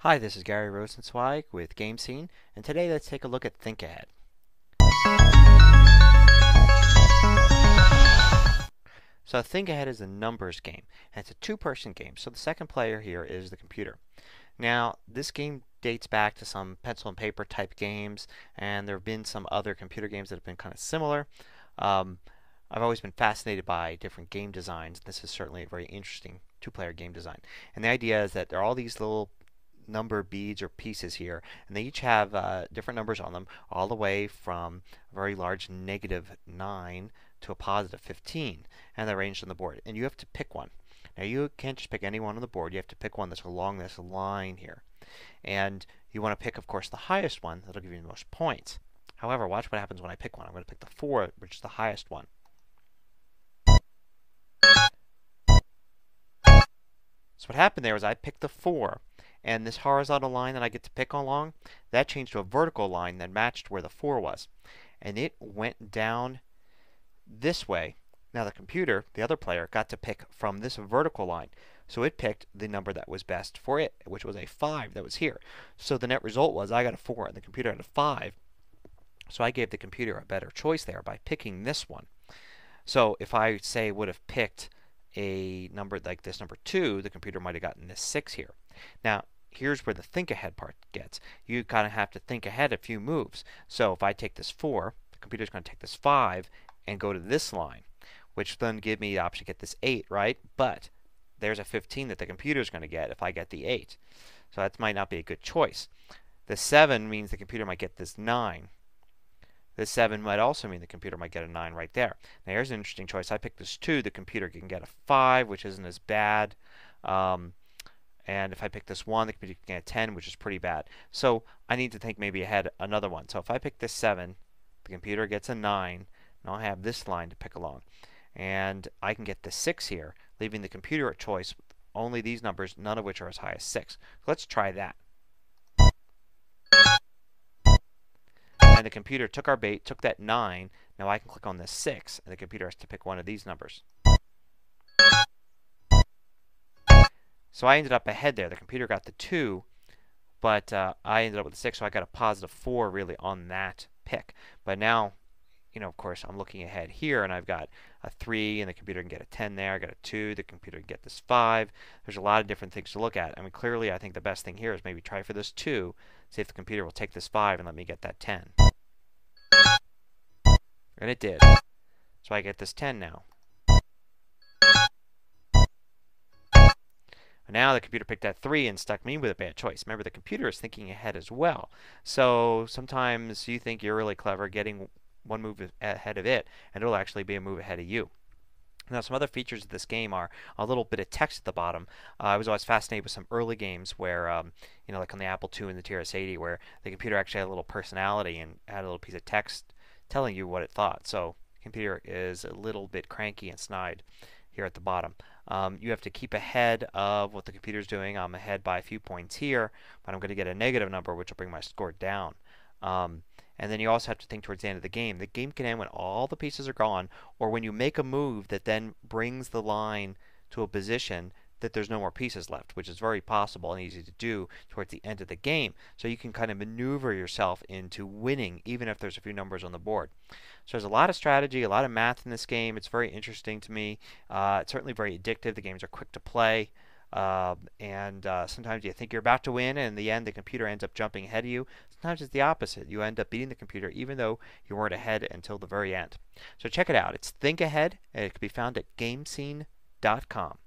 Hi, this is Gary Rosenzweig with GameScene, and today let's take a look at Think Ahead. So Think Ahead is a numbers game, and it's a two-person game, so the second player here is the computer. Now, this game dates back to some pencil and paper type games, and there have been some other computer games that have been kind of similar. Um, I've always been fascinated by different game designs. This is certainly a very interesting two-player game design. And the idea is that there are all these little number beads or pieces here, and they each have different numbers on them, all the way from a very large -9 to a +15, and they're arranged on the board. And you have to pick one. Now you can't just pick any one on the board. You have to pick one that's along this line here, and you want to pick, of course, the highest one. That'll give you the most points. However, watch what happens when I pick one. I'm going to pick the 4, which is the highest one. So what happened there was I picked the 4, and this horizontal line that I get to pick along, that changed to a vertical line that matched where the 4 was. And it went down this way. Now the computer, the other player, got to pick from this vertical line. So it picked the number that was best for it, which was a 5 that was here. So the net result was I got a 4 and the computer had a 5. So I gave the computer a better choice there by picking this one. So if I, say, would have picked a number like this, number 2, the computer might have gotten this 6 here. Now, here's where the think ahead part gets. You kind of have to think ahead a few moves. So if I take this 4, the computer's going to take this 5 and go to this line, which then give me the option to get this 8, right? But there's a 15 that the computer's going to get if I get the 8. So that might not be a good choice. The 7 means the computer might get this 9. This 7 might also mean the computer might get a 9 right there. Now here's an interesting choice. I picked this 2. The computer can get a 5, which isn't as bad. And if I pick this 1, the computer can get a 10, which is pretty bad. So I need to think maybe ahead another one. So if I pick this 7, the computer gets a 9, and I'll have this line to pick along. And I can get the 6 here, leaving the computer a choice with only these numbers, none of which are as high as 6. So let's try that. And the computer took our bait, took that 9. Now I can click on this 6, and the computer has to pick one of these numbers. So I ended up ahead there. The computer got the 2, but I ended up with the 6, so I got a +4 really on that pick. But now, of course, I'm looking ahead here, and I've got a 3, and the computer can get a 10 there. I got a 2, the computer can get this 5. There's a lot of different things to look at. I mean, clearly, I think the best thing here is maybe try for this 2, see if the computer will take this 5 and let me get that 10. And it did. So I get this 10 now. Now the computer picked that 3 and stuck me with a bad choice. Remember, the computer is thinking ahead as well. So sometimes you think you're really clever getting one move ahead of it, and it'll actually be a move ahead of you. Now, some other features of this game are a little bit of text at the bottom. I was always fascinated with some early games where, like on the Apple II and the TRS-80, where the computer actually had a little personality and had a little piece of text telling you what it thought. So the computer is a little bit cranky and snide here at the bottom. You have to keep ahead of what the computer's doing. I'm ahead by a few points here, but I'm going to get a negative number, which will bring my score down. And then you also have to think towards the end of the game. The game can end when all the pieces are gone, or when you make a move that then brings the line to a position that there's no more pieces left, which is very possible and easy to do towards the end of the game. So you can kind of maneuver yourself into winning, even if there's a few numbers on the board. So there's a lot of strategy, a lot of math in this game. It's very interesting to me. It's certainly very addictive. The games are quick to play. Sometimes you think you're about to win, and in the end the computer ends up jumping ahead of you. Sometimes it's the opposite. You end up beating the computer even though you weren't ahead until the very end. So check it out. It's Think Ahead, and it can be found at GameScene.com.